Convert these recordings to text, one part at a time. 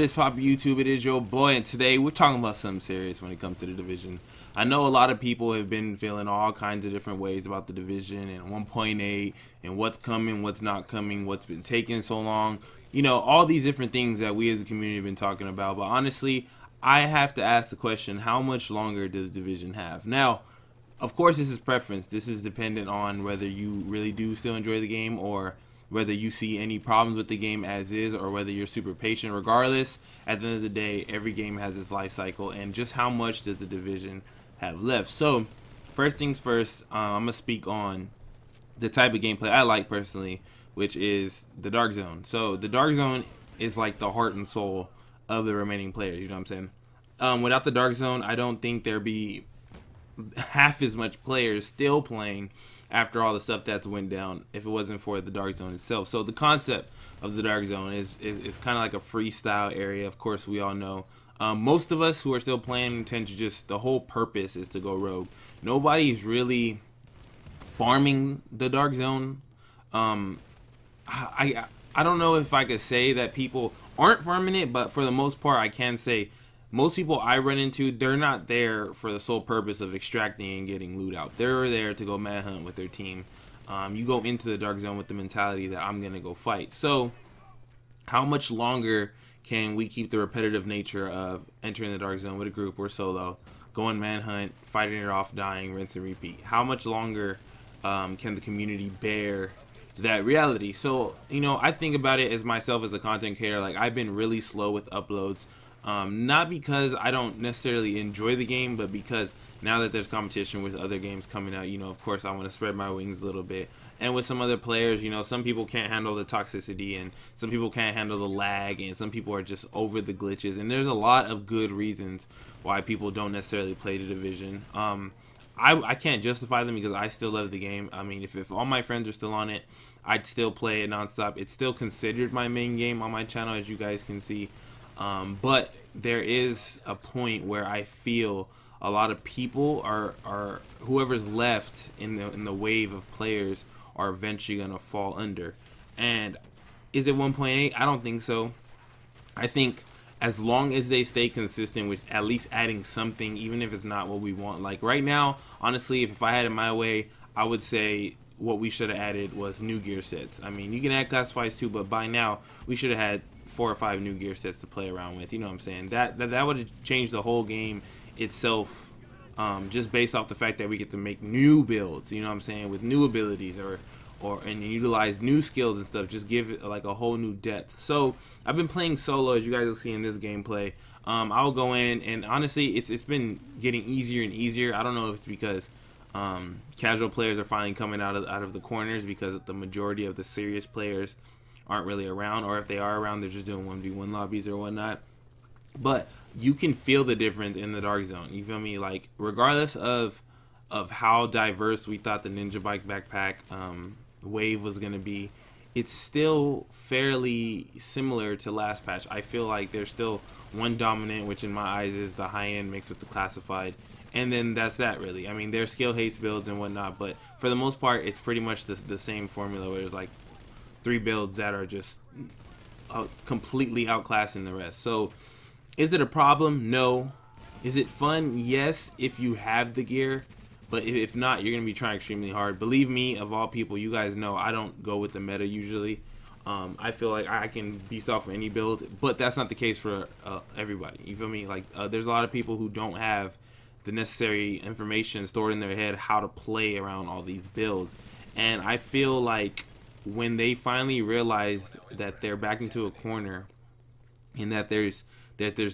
is poppin' YouTube? It is your boy, and today we're talking about something serious when it comes to the division. I know a lot of people have been feeling all kinds of different ways about the division and 1.8 and what's coming, what's not coming, what's been taking so long. You know, all these different things that we as a community have been talking about. But honestly, I have to ask the question, how much longer does division have? Now, of course, this is preference. This is dependent on whether you really do still enjoy the game or whether you see any problems with the game as is or whether you're super patient. Regardless, at the end of the day, every game has its life cycle, and just how much does the division have left? So, first things first, I'm going to speak on the type of gameplay I like personally, which is the Dark Zone. So, the Dark Zone is like the heart and soul of the remaining players, you know what I'm saying? Without the Dark Zone, I don't think there'd be half as much players still playing after all the stuff that's went down if it wasn't for the Dark Zone itself. So the concept of the Dark Zone is kind of like a freestyle area. Of course, we all know. Most of us who are still playing tend to just, the whole purpose is to go rogue. Nobody's really farming the Dark Zone. I don't know if I could say that people aren't farming it, but for the most part, I can say most people I run into, they're not there for the sole purpose of extracting and getting loot out. They're there to go manhunt with their team. You go into the Dark Zone with the mentality that I'm going to go fight. So how much longer can we keep the repetitive nature of entering the Dark Zone with a group or solo, going manhunt, fighting it off, dying, rinse and repeat? How much longer can the community bear that reality? So, you know, I think about it as myself as a content creator. Like, I've been really slow with uploads. Not because I don't necessarily enjoy the game, but because now that there's competition with other games coming out, you know, of course I want to spread my wings a little bit. And with some other players, you know, some people can't handle the toxicity and some people can't handle the lag and some people are just over the glitches. And there's a lot of good reasons why people don't necessarily play the division. I can't justify them because I still love the game. I mean, if all my friends are still on it, I'd still play it nonstop. It's still considered my main game on my channel, as you guys can see. But there is a point where I feel a lot of people are whoever's left in the wave of players are eventually gonna fall under. And is it 1.8? I don't think so. I think as long as they stay consistent with at least adding something, even if it's not what we want. Like right now, honestly, if I had it my way, I would say what we should have added was new gear sets. I mean, you can add classifieds too, but by now we should have had 4 or 5 new gear sets to play around with. You know what I'm saying? That would have changed the whole game itself, just based off the fact that we get to make new builds, you know what I'm saying, with new abilities and utilize new skills and stuff. Just give it like a whole new depth. So I've been playing solo, as you guys will see in this gameplay. I'll go in, and honestly, it's been getting easier and easier. I don't know if it's because casual players are finally coming out of the corners, because the majority of the serious players aren't really around, or if they are around, they're just doing 1v1 lobbies or whatnot. But you can feel the difference in the Dark Zone. You feel me? Like, regardless of how diverse we thought the Ninja Bike backpack wave was going to be, it's still fairly similar to last patch. I feel like there's still one dominant, which in my eyes is the high-end mixed with the classified, and then that's that, really. I mean, there's skill haste builds and whatnot, but for the most part, it's pretty much the same formula, where there's like 3 builds that are just completely outclassing the rest. So is it a problem? No. Is it fun? Yes, if you have the gear. But if not, you're going to be trying extremely hard. Believe me, of all people, you guys know I don't go with the meta usually. I feel like I can beast off of any build, but that's not the case for everybody. You feel me? Like, there's a lot of people who don't have the necessary information stored in their head how to play around all these builds. And I feel like when they finally realized that they're back into a corner and that there's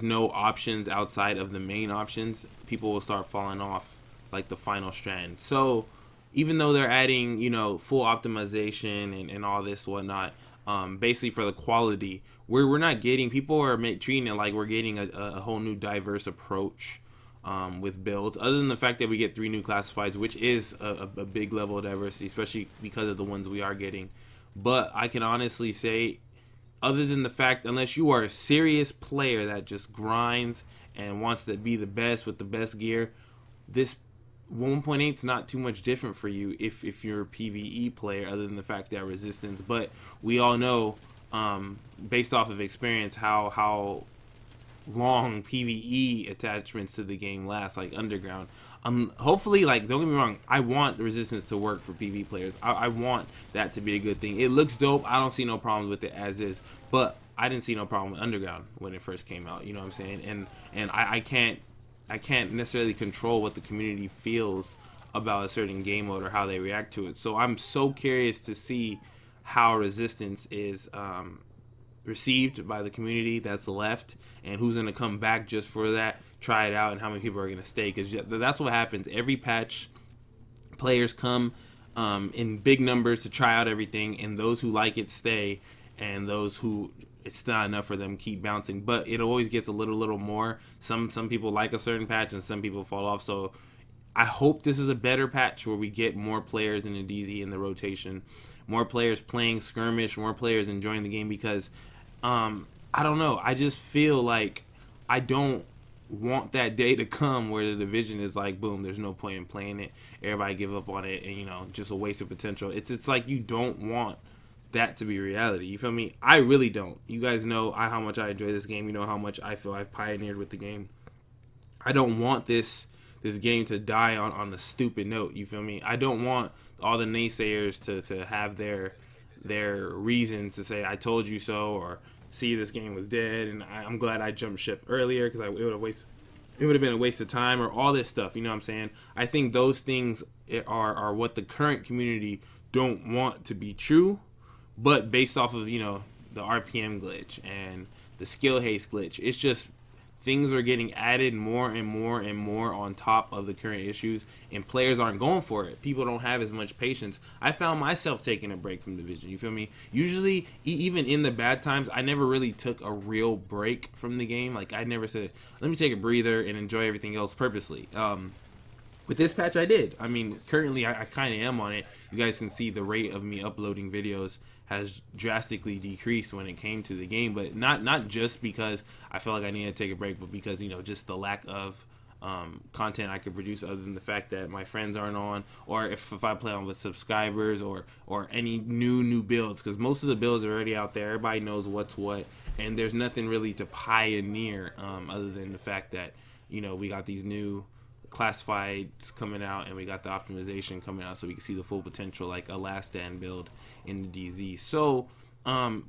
no options outside of the main options, people will start falling off like the final strand. So even though they're adding, you know, full optimization and all this whatnot, basically for the quality, we're not getting, people are treating it like we're getting a whole new diverse approach with builds, other than the fact that we get 3 new classifieds, which is a big level of diversity, especially because of the ones we are getting. But I can honestly say, other than the fact, unless you are a serious player that just grinds and wants to be the best with the best gear, this 1.8 is not too much different for you if you're a PvE player, other than the fact that resistance. But we all know, based off of experience, how long PvE attachments to the game last, like Underground. Hopefully, like, don't get me wrong, I want the Resistance to work for PvE players. I want that to be a good thing. It looks dope. I don't see no problems with it as is, but I didn't see no problem with Underground when it first came out. You know what I'm saying? And I can't necessarily control what the community feels about a certain game mode or how they react to it. So I'm so curious to see how Resistance is received by the community that's left, and who's going to come back just for that, try it out, and how many people are going to stay, because that's what happens. Every patch, players come in big numbers to try out everything, and those who like it stay, and those who it's not enough for them keep bouncing. But it always gets a little more. Some people like a certain patch and some people fall off. So I hope this is a better patch where we get more players in the DZ in the rotation, more players playing skirmish, more players enjoying the game, because I don't know, I just feel like I don't want that day to come where the division is like, boom, there's no point in playing it, everybody give up on it, and you know, just a waste of potential. It's like you don't want that to be reality, you feel me? I really don't. You guys know how much I enjoy this game. You know how much I feel I've pioneered with the game. I don't want this game to die on a stupid note, you feel me? I don't want all the naysayers to have their reasons to say I told you so, or see this game was dead and I'm glad I jumped ship earlier because it would have been a waste of time, or all this stuff, you know what I'm saying? I think those things are what the current community don't want to be true, but based off of, you know, the RPM glitch and the skill haste glitch, it's just things are getting added more and more and more on top of the current issues, and players aren't going for it. People don't have as much patience. I found myself taking a break from Division, you feel me? Usually, even in the bad times, I never really took a real break from the game. Like, I never said, let me take a breather and enjoy everything else purposely. With this patch, I did. I mean, currently, I kind of am on it. You guys can see the rate of me uploading videos has drastically decreased when it came to the game, but not just because I felt like I needed to take a break, but because, you know, just the lack of content I could produce, other than the fact that my friends aren't on, or if I play on with subscribers, or any new builds, because most of the builds are already out there. Everybody knows what's what, and there's nothing really to pioneer other than the fact that, you know, we got these new classifieds coming out, and we got the optimization coming out, so we can see the full potential, like a last stand build in the DZ. So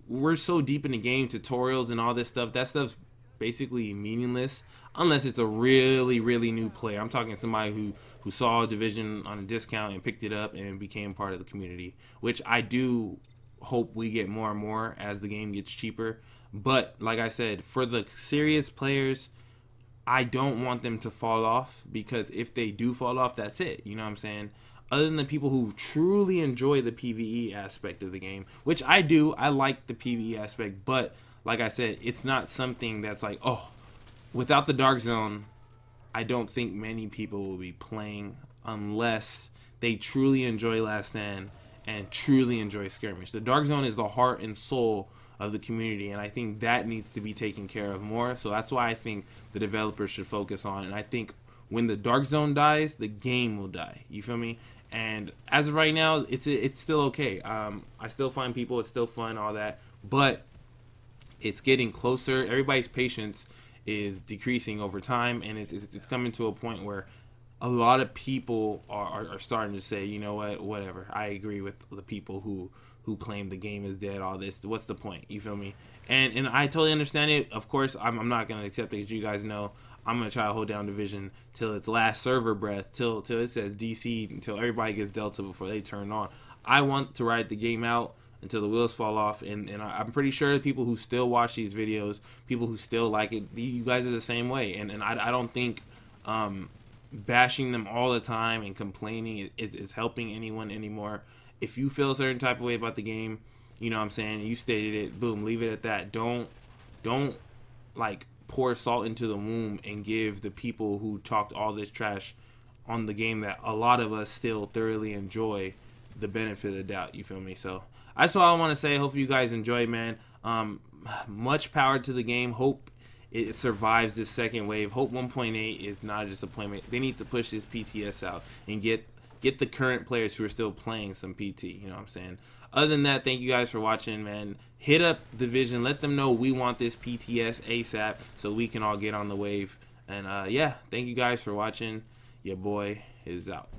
we're so deep in the game, tutorials and all this stuff, that stuff's basically meaningless unless it's a really new player. I'm talking somebody who saw Division on a discount and picked it up and became part of the community, which I do hope we get more and more as the game gets cheaper. But like I said, for the serious players, I don't want them to fall off, because if they do fall off, that's it. You know what I'm saying? Other than the people who truly enjoy the PvE aspect of the game, which I do. I like the PvE aspect, but like I said, it's not something that's like, oh, without the Dark Zone, I don't think many people will be playing unless they truly enjoy Last Stand and truly enjoy Skirmish. The Dark Zone is the heart and soul of the community, and I think that needs to be taken care of more. So that's why I think the developers should focus on it. And I think when the Dark Zone dies, the game will die. You feel me? And as of right now, it's still okay. I still find people, it's still fun, all that, but it's getting closer. Everybody's patience is decreasing over time, and it's coming to a point where a lot of people are starting to say, you know what, whatever. I agree with the people who claim the game is dead, all this. What's the point? You feel me? And I totally understand it. Of course, I'm not going to accept it, as you guys know. I'm going to try to hold down Division till its last server breath, till it says DC, until everybody gets Delta before they turn on. I want to ride the game out until the wheels fall off, and I'm pretty sure people who still watch these videos, people who still like it, you guys are the same way. And I don't think bashing them all the time and complaining is helping anyone anymore. If you feel a certain type of way about the game, you know what I'm saying, you stated it, boom, leave it at that. Don't like pour salt into the wound and give the people who talked all this trash on the game that a lot of us still thoroughly enjoy the benefit of the doubt. You feel me? So that's all I want to say. Hopefully you guys enjoy, man. Much power to the game. Hope it survives this second wave. Hope 1.8 is not a disappointment. They need to push this PTS out and get get the current players who are still playing some PT. You know what I'm saying? Other than that, thank you guys for watching, man. Hit up Division. Let them know we want this PTS ASAP so we can all get on the wave. And yeah, thank you guys for watching. Your boy is out.